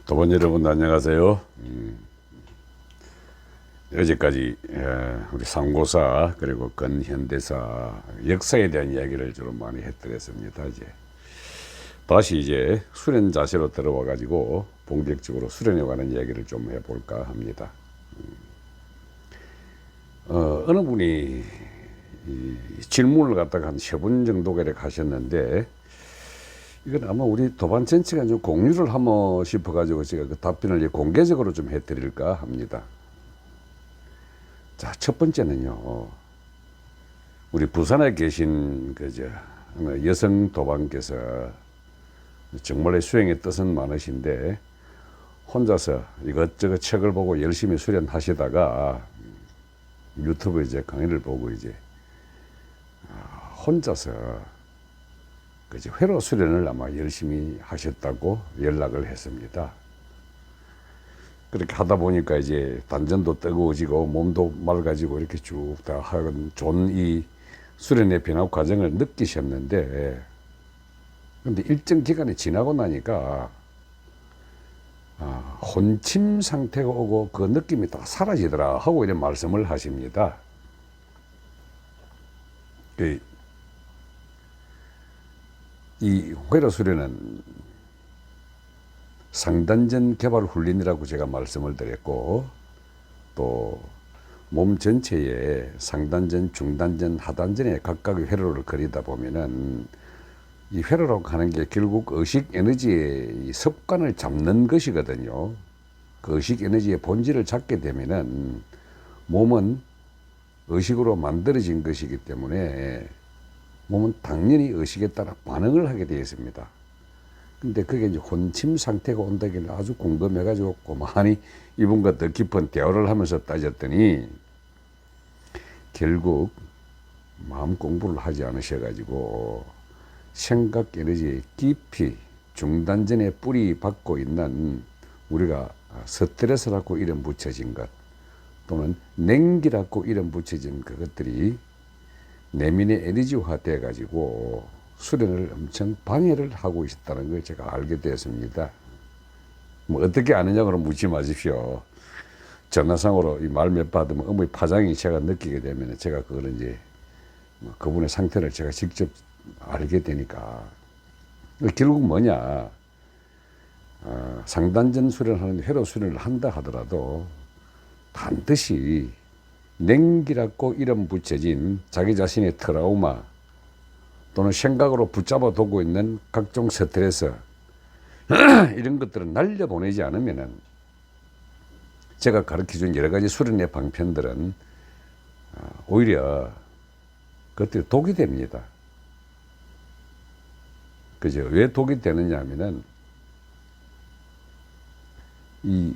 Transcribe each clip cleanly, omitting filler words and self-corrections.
도반 여러분 안녕하세요. 어제까지 우리 상고사 그리고 근현대사 역사에 대한 이야기를 주로 많이 해드렸습니다. 다시 수련 자세로 들어와 가지고 본격적으로 수련에 관한 이야기를 좀 해볼까 합니다. 어느 분이 이 질문을 갖다가 한 3번 정도가 가셨는데, 이건 아마 우리 도반 전체가 좀 공유를 하고 싶어가지고 제가 그 답변을 공개적으로 좀 해드릴까 합니다. 자, 첫 번째는요, 우리 부산에 계신 여성 도반께서 정말 수행의 뜻은 많으신데, 혼자서 이것저것 책을 보고 열심히 수련하시다가 유튜브에 강의를 보고 혼자서 회로 수련을 아마 열심히 하셨다고 연락을 했습니다. 그렇게 하다 보니까 단전도 뜨거워지고 몸도 맑아지고 이렇게 쭉 다 하는 좋은 이 수련의 변화 과정을 느끼셨는데, 근데 일정 기간이 지나고 나니까 혼침 상태가 오고 그 느낌이 다 사라지더라 하고 이런 말씀을 하십니다. 이 회로 수련은 상단전 개발 훈련이라고 제가 말씀을 드렸고, 또 몸 전체에 상단전, 중단전, 하단전에 각각의 회로를 그리다 보면은 이 회로라고 하는 게 결국 의식 에너지의 습관을 잡는 것이거든요. 그 의식 에너지의 본질을 잡게 되면은 몸은 의식으로 만들어진 것이기 때문에 몸은 당연히 의식에 따라 반응을 하게 되어 있습니다. 근데 그게 혼침 상태가 온다길래 아주 궁금해가지고 고만히 이분과 더 깊은 대화를 하면서 따졌더니, 결국 마음 공부를 하지 않으셔가지고 생각 에너지에 깊이 중단전에 뿌리 박고 있는 우리가 스트레스라고 이름 붙여진 것, 또는 냉기라고 이름 붙여진 그것들이 내면의 에너지화 돼 가지고 수련을 엄청 방해를 하고 있다는 걸 제가 알게 되었습니다. 어떻게 아느냐 그러면 묻지 마십시오. 전화상으로 이 말 몇 받으면 어머니 파장이 제가 느끼게 되면 제가 그거는 그분의 상태를 제가 직접 알게 되니까, 결국 뭐냐, 상단전 수련하는 회로 수련을 한다 하더라도 반드시 냉기라고 이름 붙여진 자기 자신의 트라우마 또는 생각으로 붙잡아 두고 있는 각종 스트레스 이런 것들을 날려보내지 않으면은, 제가 가르쳐준 여러 가지 수련의 방편들은 오히려 그것들이 독이 됩니다. 그죠? 왜 독이 되느냐 하면은, 이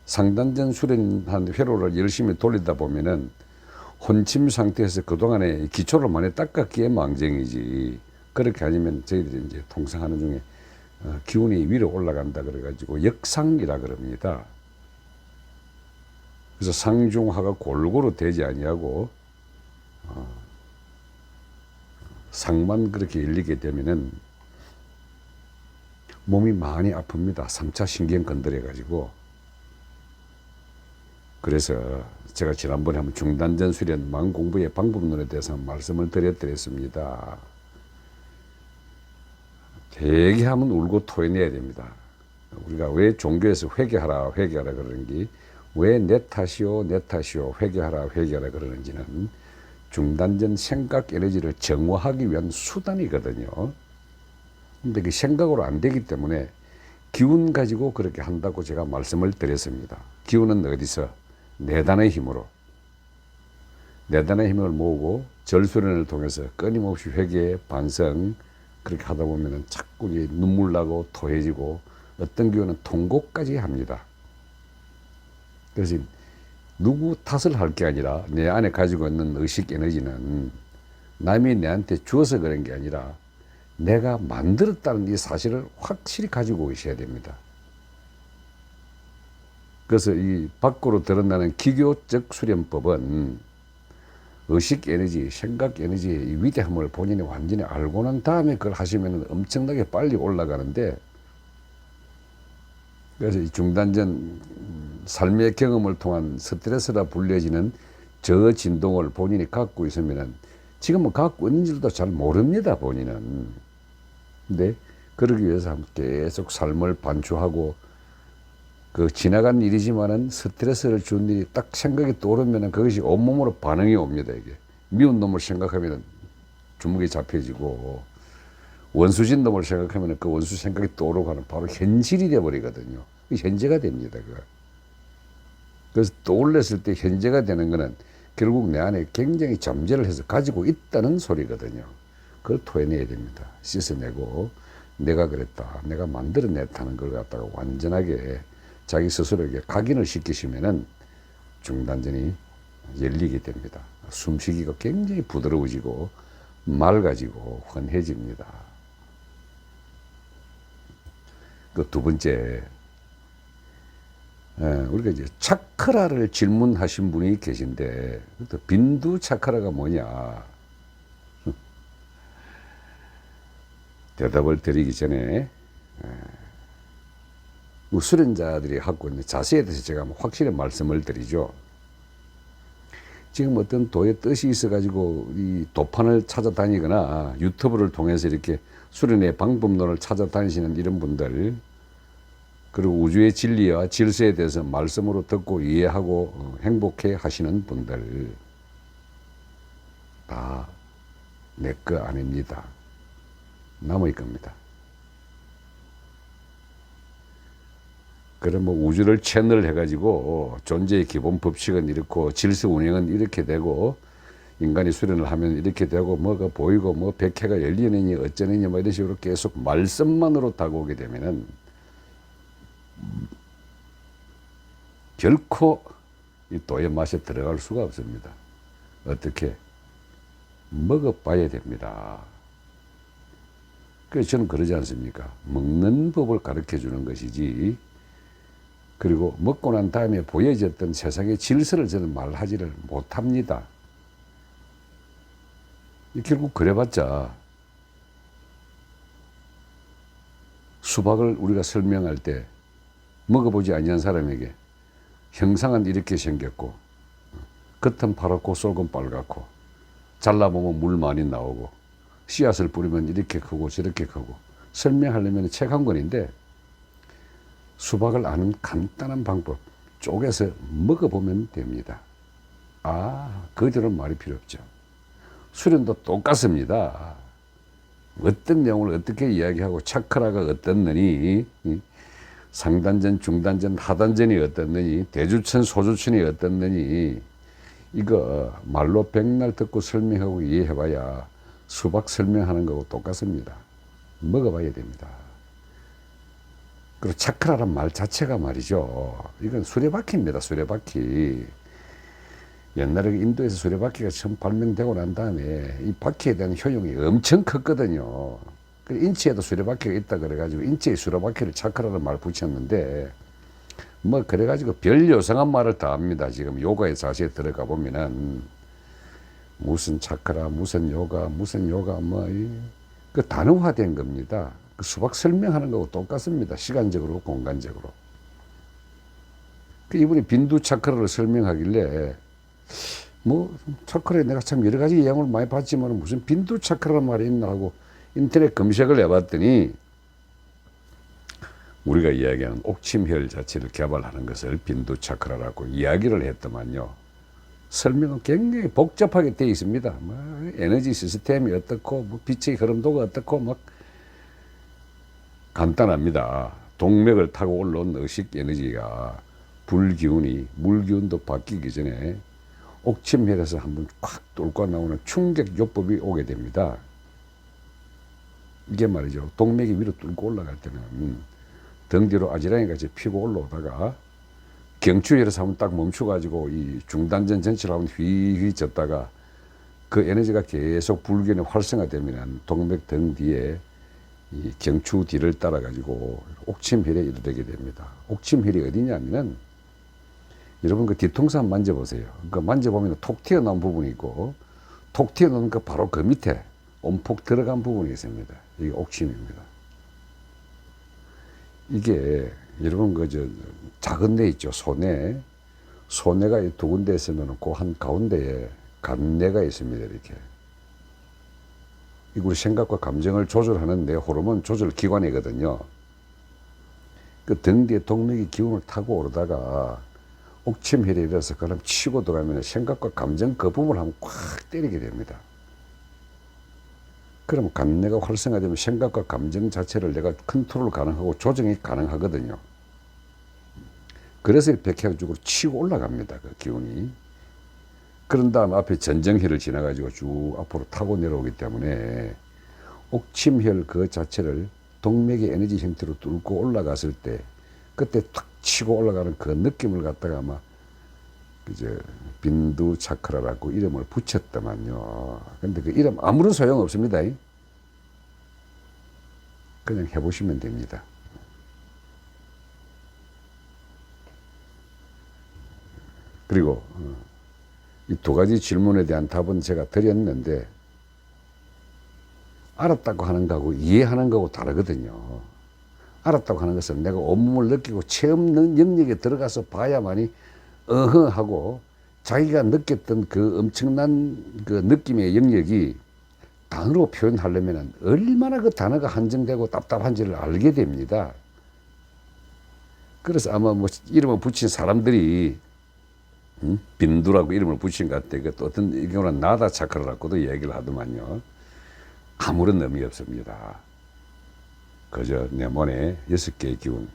상단전 수련한 회로를 열심히 돌리다 보면은 혼침 상태에서 그동안에 기초를 많이 닦았기에 망정이지, 그렇게 아니면 저희들이 통상하는 중에 기운이 위로 올라간다 그래가지고 역상이라 그럽니다. 그래서 상중하가 골고루 되지 아니하고 상만 그렇게 열리게 되면은 몸이 많이 아픕니다. 3차 신경 건드려가지고. 그래서 제가 지난번에 한번 중단전 수련 마음 공부의 방법론에 대해서 말씀을 드렸습니다. 되게 하면 울고 토해내야 됩니다. 우리가 왜 종교에서 회개하라 그러는 게, 왜 내 탓이요 회개하라 그러는지는 중단전 생각 에너지를 정화하기 위한 수단이거든요. 근데 그 생각으로 안 되기 때문에 기운 가지고 그렇게 한다고 제가 말씀을 드렸습니다. 기운은 어디서? 내단의 힘으로. 내단의 힘을 모으고 절수련을 통해서 끊임없이 회개, 반성, 그렇게 하다 보면 자꾸 눈물 나고 토해지고, 어떤 경우는 통곡까지 합니다. 그래서 누구 탓을 할 게 아니라 내 안에 가지고 있는 의식 에너지는 남이 내한테 주어서 그런 게 아니라 내가 만들었다는 이 사실을 확실히 가지고 계셔야 됩니다. 그래서 이 밖으로 드러나는 기교적 수련법은 의식 에너지, 생각 에너지의 위대함을 본인이 완전히 알고 난 다음에 그걸 하시면 엄청나게 빨리 올라가는데, 그래서 이 중단전 삶의 경험을 통한 스트레스라 불려지는 저 진동을 본인이 갖고 있으면은 지금은 갖고 있는 줄도 잘 모릅니다, 본인은. 근데 그러기 위해서 계속 삶을 반추하고 그 지나간 일이지만은 스트레스를 준 일이 딱 생각이 떠오르면은 그것이 온몸으로 반응이 옵니다, 이게. 미운 놈을 생각하면은 주먹이 잡혀지고 원수진 놈을 생각하면은 그 원수 생각이 떠오르고 하는 바로 현실이 돼버리거든요. 현재가 됩니다, 그거. 그래서 떠올렸을 때 현재가 되는 거는 결국 내 안에 굉장히 잠재를 해서 가지고 있다는 소리거든요. 그걸 토해내야 됩니다. 씻어내고 내가 그랬다, 내가 만들어냈다는 걸 갖다가 완전하게 자기 스스로에게 각인을 시키시면은 중단전이 열리게 됩니다. 숨쉬기가 굉장히 부드러워지고 맑아지고 환해집니다. 그 두 번째, 우리가 이제 차크라를 질문하신 분이 계신데, 빈두 차크라가 뭐냐? 대답을 드리기 전에, 수련자들이 갖고 있는 자세에 대해서 제가 확실히 말씀을 드리죠. 지금 어떤 도의 뜻이 있어가지고 이 도판을 찾아다니거나 유튜브를 통해서 이렇게 수련의 방법론을 찾아다니시는 이런 분들, 그리고 우주의 진리와 질서에 대해서 말씀으로 듣고 이해하고 행복해 하시는 분들, 다 내 거 아닙니다. 남의 겁니다. 그럼 뭐 우주를 채널 해가지고 존재의 기본 법칙은 이렇고 질서 운영은 이렇게 되고 인간이 수련을 하면 이렇게 되고 뭐가 보이고 뭐 백회가 열리느니 어쩌느니 뭐 이런 식으로 계속 말씀만으로 다가오게 되면은 결코 이 도의 맛에 들어갈 수가 없습니다. 어떻게? 먹어봐야 됩니다. 그래서 저는 그러지 않습니까? 먹는 법을 가르쳐 주는 것이지, 그리고 먹고 난 다음에 보여졌던 세상의 질서를 저는 말하지를 못합니다. 결국 그래봤자 수박을 우리가 설명할 때 먹어보지 아니한 사람에게 형상은 이렇게 생겼고 겉은 파랗고 속은 빨갛고 잘라보면 물 많이 나오고 씨앗을 뿌리면 이렇게 크고 저렇게 크고 설명하려면 책 한 권인데, 수박을 아는 간단한 방법 쪼개서 먹어보면 됩니다. 그들은 말이 필요 없죠. 수련도 똑같습니다. 어떤 내용을 어떻게 이야기하고 차크라가 어떻느니, 상단전, 중단전, 하단전이 어떻느니, 대주천, 소주천이 어떻느니, 이거 말로 백날 듣고 설명하고 이해해봐야 수박 설명하는 거하고 똑같습니다. 먹어봐야 됩니다. 그리고 차크라란 말 자체가 말이죠, 이건 수레바퀴입니다. 수레바퀴. 옛날에 인도에서 수레바퀴가 처음 발명되고 난 다음에 이 바퀴에 대한 효용이 엄청 컸거든요. 인치에도 수레바퀴가 있다 그래가지고 인치에 수레바퀴를 차크라는 말을 붙였는데, 뭐 그래가지고 별 요상한 말을 다 합니다. 지금 요가의 자세에 들어가 보면은 무슨 차크라, 무슨 요가 뭐 그 단어화된 겁니다. 그 수박 설명하는 거하고 똑같습니다. 시간적으로 공간적으로. 이분이 빈두 차크라를 설명하길래 뭐 차크라에 내가 참 여러 가지 예형을 많이 봤지만 무슨 빈두 차크라는 말이 있나 하고 인터넷 검색을 해봤더니 우리가 이야기하는 옥침혈 자체를 개발하는 것을 빈두 차크라라고 이야기를 했더만요. 설명은 굉장히 복잡하게 되어 있습니다. 뭐 에너지 시스템이 어떻고 뭐 빛의 흐름도가 어떻고 막 간단합니다. 동맥을 타고 올라온 의식 에너지가 불기운이 물기운도 바뀌기 전에 옥침혈에서 한번 콱 뚫고 나오는 충격 요법이 오게 됩니다. 이게 말이죠, 동맥이 위로 뚫고 올라갈 때는 등 뒤로 아지랑이 같이 피고 올라오다가 경추혈에서 한번 딱 멈춰가지고 이 중단전 전체를 한번 휘휘 졌다가 그 에너지가 계속 불균이 활성화되면 동맥 등 뒤에 이 경추 뒤를 따라가지고 옥침혈에 이르게 됩니다. 옥침혈이 어디냐면은 여러분 그 뒤통수 한번 만져보세요. 그 만져보면 톡 튀어나온 부분이 있고 톡 튀어나온 그 바로 그 밑에 온폭 들어간 부분이 있습니다. 이게 옥침입니다. 이게 여러분 그저 작은 데 있죠. 소뇌. 소뇌가 두 군데 있으면 그 한 가운데에 간뇌가 있습니다. 이렇게. 이 우리 생각과 감정을 조절하는 내 호르몬 조절 기관이거든요. 그 등 뒤에 동맥이 기운을 타고 오르다가 옥침혈이 일어서 그럼 치고 들어가면 생각과 감정 그 부분을 한번 꽉 때리게 됩니다. 그럼 간뇌가 활성화되면 생각과 감정 자체를 내가 컨트롤 가능하고 조정이 가능하거든요. 그래서 백혈쪽으로 치고 올라갑니다. 그 기운이. 그런 다음 앞에 전정혈을 지나가지고 쭉 앞으로 타고 내려오기 때문에 옥침혈 그 자체를 동맥의 에너지 형태로 뚫고 올라갔을 때 그때 탁 치고 올라가는 그 느낌을 갖다가 아마 이제 빈두 차크라라고 이름을 붙였더만요. 근데 그 이름 아무런 소용 없습니다. 그냥 해보시면 됩니다. 그리고 이 두 가지 질문에 대한 답은 제가 드렸는데 알았다고 하는 거하고 이해하는 거하고 다르거든요. 알았다고 하는 것은 내가 온몸을 느끼고 체험 영역에 들어가서 봐야만이 어허 하고 자기가 느꼈던 그 엄청난 그 느낌의 영역이 단어로 표현하려면 얼마나 그 단어가 한정되고 답답한지를 알게 됩니다. 그래서 아마 뭐 이름을 붙인 사람들이 빈두라고 이름을 붙인 것 같아. 또 어떤 경우는 나다 차크라라고도 얘기를 하더만요. 아무런 의미 없습니다. 그저 내 몸에 6개의 기운,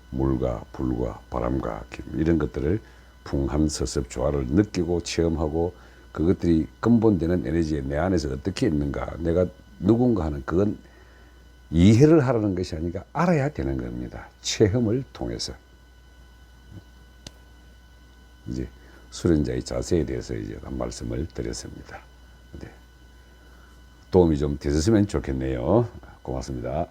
물과 불과 바람과 기운, 이런 것들을 풍한 서습 조화를 느끼고 체험하고 그것들이 근본되는 에너지에 내 안에서 어떻게 있는가, 내가 누군가 하는 그건 이해를 하라는 것이 아니라 알아야 되는 겁니다. 체험을 통해서. 이제 수련자의 자세에 대해서 이제 말씀을 드렸습니다. 네. 도움이 좀 되셨으면 좋겠네요. 고맙습니다.